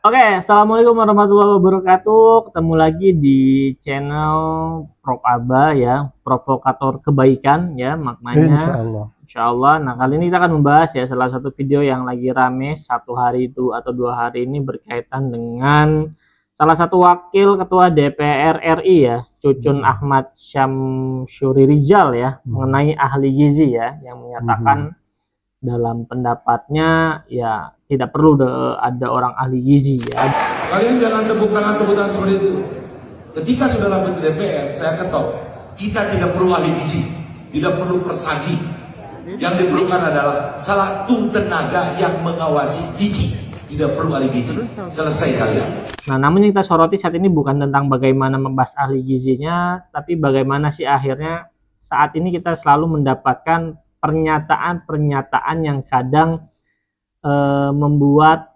Oke, assalamualaikum warahmatullahi wabarakatuh. Ketemu lagi di channel Prof Aba ya, provokator kebaikan ya Insya maknanya. Allah. Insya Allah. Nah kali ini kita akan membahas ya salah satu video yang lagi rame satu hari itu atau 2 hari ini berkaitan dengan salah satu wakil ketua DPR RI ya, Cucun Ahmad Syamsuri Rizal ya, mengenai ahli gizi ya, yang menyatakan dalam pendapatnya ya tidak perlu ada orang ahli gizi ya. Kalian jangan tepuk tangan seperti itu. Ketika saudara menteri DPR, saya ketok, kita tidak perlu ahli gizi, tidak perlu persagi. Yang diperlukan adalah satu tenaga yang mengawasi gizi. Tidak perlu ahli gizi. Selesai kalian. Nah, namun yang kita soroti saat ini bukan tentang bagaimana membahas ahli gizinya, tapi bagaimana sih akhirnya saat ini kita selalu mendapatkan pernyataan-pernyataan yang kadang membuat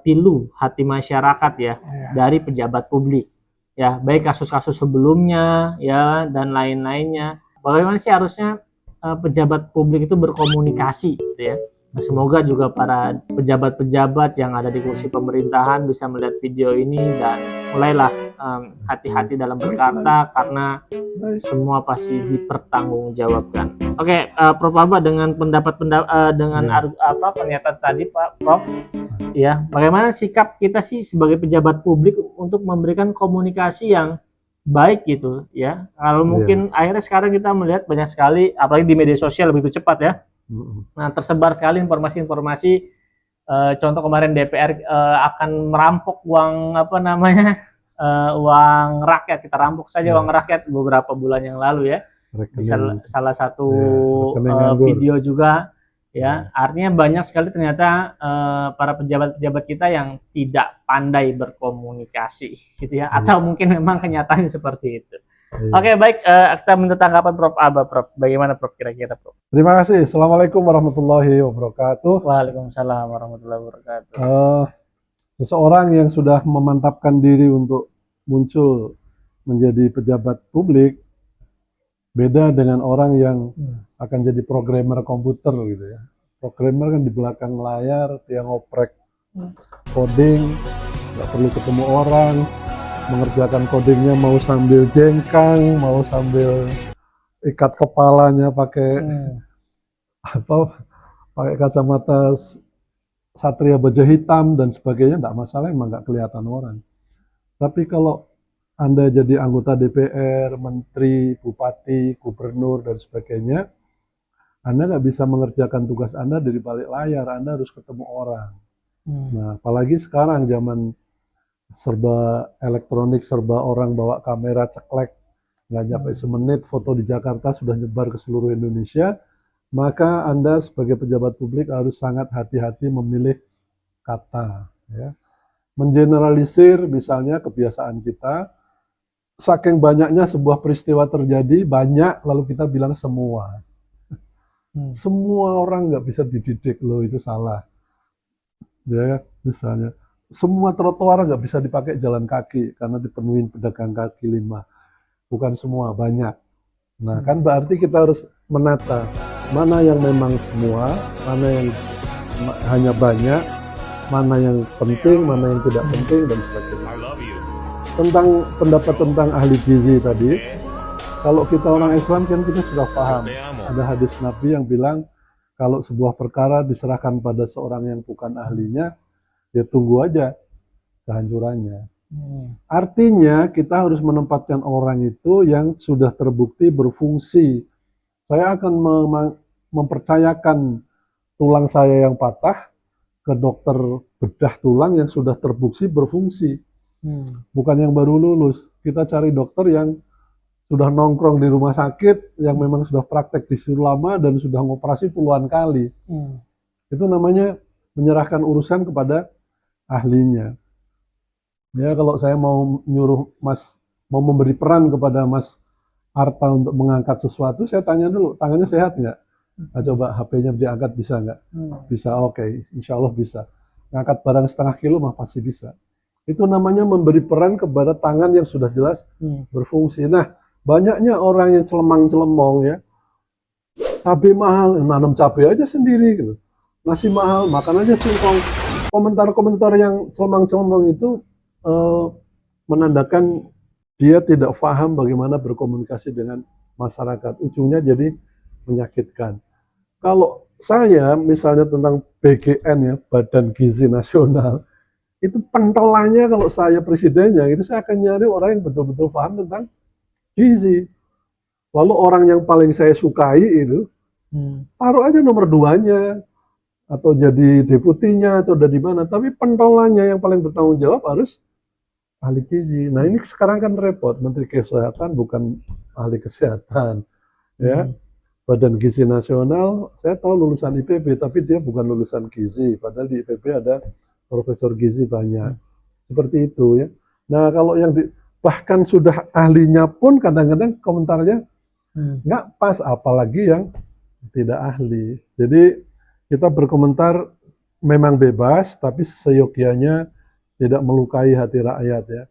pilu hati masyarakat ya, dari pejabat publik ya, baik kasus-kasus sebelumnya ya dan lain-lainnya. Bagaimana sih harusnya pejabat publik itu berkomunikasi gitu ya. Nah, semoga juga para pejabat-pejabat yang ada di kursi pemerintahan bisa melihat video ini dan mulailah hati-hati dalam berkata karena semua pasti dipertanggungjawabkan. Oke, Prof Aba dengan dengan pernyataan tadi Pak Prof, ya bagaimana sikap kita sih sebagai pejabat publik untuk memberikan komunikasi yang baik gitu ya. Kalau mungkin akhirnya sekarang kita melihat banyak sekali, apalagi di media sosial begitu cepat ya. Nah, tersebar sekali informasi-informasi. Contoh kemarin DPR akan merampok uang uang rakyat, kita rampok saja uang rakyat beberapa bulan yang lalu ya. Salah satu video juga ya. Artinya banyak sekali ternyata para pejabat-pejabat kita yang tidak pandai berkomunikasi gitu ya, atau mungkin memang kenyataannya seperti itu. Oke, baik, kita minta tanggapan Prof Aba. Prof, bagaimana Prof kira-kira Prof? Terima kasih. Assalamualaikum warahmatullahi wabarakatuh. Waalaikumsalam warahmatullahi wabarakatuh. Seseorang yang sudah memantapkan diri untuk muncul menjadi pejabat publik beda dengan orang yang akan jadi programmer komputer gitu ya. Programmer kan di belakang layar, dia ngoprek coding, nggak perlu ketemu orang, mengerjakan codingnya mau sambil jengkang, mau sambil ikat kepalanya pakai pakai kacamata satria baja hitam dan sebagainya, tidak masalah, emang nggak kelihatan orang. Tapi kalau Anda jadi anggota DPR, menteri, bupati, gubernur dan sebagainya, Anda nggak bisa mengerjakan tugas Anda dari balik layar, Anda harus ketemu orang. Nah, apalagi sekarang zaman serba elektronik, serba orang bawa kamera ceklek, nggak nyampe semenit foto di Jakarta sudah nyebar ke seluruh Indonesia, maka Anda sebagai pejabat publik harus sangat hati-hati memilih kata. Ya. Mengeneralisir misalnya kebiasaan kita, saking banyaknya sebuah peristiwa terjadi, banyak lalu kita bilang semua. Semua orang nggak bisa dididik loh, itu salah. Ya, misalnya semua trotoar nggak bisa dipakai jalan kaki karena dipenuhi pedagang kaki 5. Bukan semua, banyak. Nah, kan berarti kita harus menata mana yang memang semua, mana yang hanya banyak, mana yang penting, mana yang tidak penting, dan sebagainya. Tentang pendapat tentang ahli gizi tadi, kalau kita orang Islam kan kita sudah paham. Ada hadis Nabi yang bilang, kalau sebuah perkara diserahkan pada seorang yang bukan ahlinya, ya tunggu aja kehancurannya. Artinya kita harus menempatkan orang itu yang sudah terbukti berfungsi. Saya akan mempercayakan tulang saya yang patah ke dokter bedah tulang yang sudah terbukti berfungsi. Bukan yang baru lulus. Kita cari dokter yang sudah nongkrong di rumah sakit, yang memang sudah praktek di situ lama dan sudah ngoperasi puluhan kali. Itu namanya menyerahkan urusan kepada ahlinya. Ya, kalau saya mau nyuruh Mas, mau memberi peran kepada Mas Arta untuk mengangkat sesuatu, saya tanya dulu, tangannya sehat nggak? Nah, coba HP-nya diangkat, bisa nggak? Bisa, oke, insya Allah bisa. Ngangkat barang setengah kilo mah pasti bisa. Itu namanya memberi peran kepada tangan yang sudah jelas berfungsi. Nah, banyaknya orang yang celemang-celemong ya, cabai mahal, nanam cabai aja sendiri gitu. Nasi mahal, makan aja singkong. komentar-komentar yang celomang-celomang itu menandakan dia tidak paham bagaimana berkomunikasi dengan masyarakat. Ujungnya jadi menyakitkan. Kalau saya misalnya tentang BGN ya, Badan Gizi Nasional, itu pentolannya kalau saya presidennya, itu saya akan nyari orang yang betul-betul paham tentang gizi. Lalu orang yang paling saya sukai itu, taruh aja nomor 2-nya, atau jadi deputinya, atau dari mana. Tapi pentolannya yang paling bertanggung jawab harus ahli gizi. Nah ini sekarang kan repot, Menteri Kesehatan bukan ahli kesehatan, ya. Badan Gizi Nasional, saya tahu lulusan IPB, tapi dia bukan lulusan gizi. Padahal di IPB ada profesor gizi banyak. Seperti itu ya. Nah kalau yang bahkan sudah ahlinya pun kadang-kadang komentarnya nggak pas, apalagi yang tidak ahli. Jadi kita berkomentar memang bebas, tapi seyogyanya tidak melukai hati rakyat ya.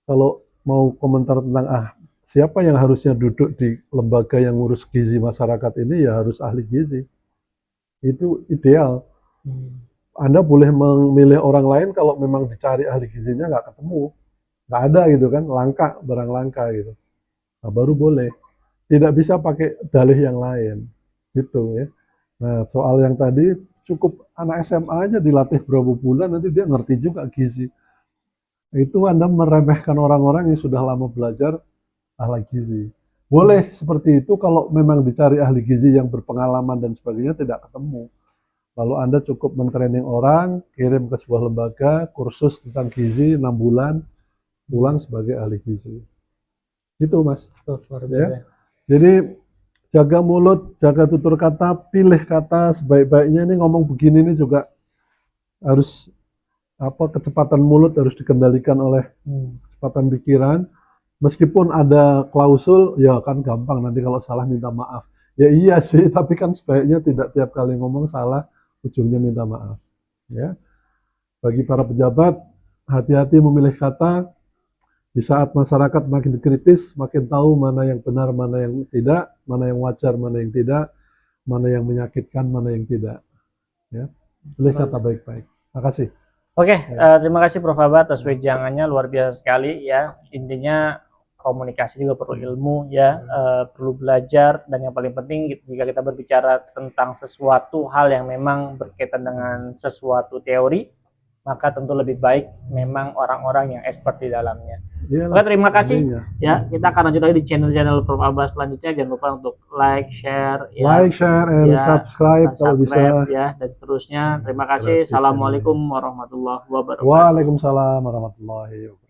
Kalau mau komentar tentang siapa yang harusnya duduk di lembaga yang ngurus gizi masyarakat ini, ya harus ahli gizi. Itu ideal. Anda boleh memilih orang lain kalau memang dicari ahli gizinya nggak ketemu. Nggak ada gitu kan, langka, barang langka gitu. Nah, baru boleh. Tidak bisa pakai dalih yang lain. Gitu ya. Nah, soal yang tadi, cukup anak SMA aja dilatih berapa bulan, nanti dia ngerti juga gizi. Itu Anda meremehkan orang-orang yang sudah lama belajar ahli gizi. Boleh seperti itu kalau memang dicari ahli gizi yang berpengalaman dan sebagainya, tidak ketemu. Lalu Anda cukup mentraining orang, kirim ke sebuah lembaga, kursus tentang gizi 6 bulan, pulang sebagai ahli gizi. Gitu Mas. Ya. Jadi jaga mulut, jaga tutur kata, pilih kata sebaik-baiknya. Ini ngomong begini ini juga harus kecepatan mulut harus dikendalikan oleh kecepatan pikiran. Meskipun ada klausul, ya kan gampang nanti kalau salah minta maaf. Ya iya sih, tapi kan sebaiknya tidak tiap kali ngomong salah, ujungnya minta maaf. Ya. Bagi para pejabat, hati-hati memilih kata. Di saat masyarakat makin kritis, makin tahu mana yang benar, mana yang tidak, mana yang wajar, mana yang tidak, mana yang menyakitkan, mana yang tidak. Ya. Pilih kata baik-baik. Terima kasih. Oke, terima kasih Prof. Abah atas wejangannya, luar biasa sekali ya. Intinya komunikasi juga perlu ilmu ya, perlu belajar, dan yang paling penting jika kita berbicara tentang sesuatu hal yang memang berkaitan dengan sesuatu teori, maka tentu lebih baik memang orang-orang yang expert di dalamnya. Oke, terima kasih ya. Kita akan lanjut lagi di channel Prof. Abah selanjutnya. Jangan lupa untuk like, share, and subscribe kalau bisa ya, dan seterusnya. Terima kasih. Assalamualaikum warahmatullahi wabarakatuh. Waalaikumsalam warahmatullahi wabarakatuh.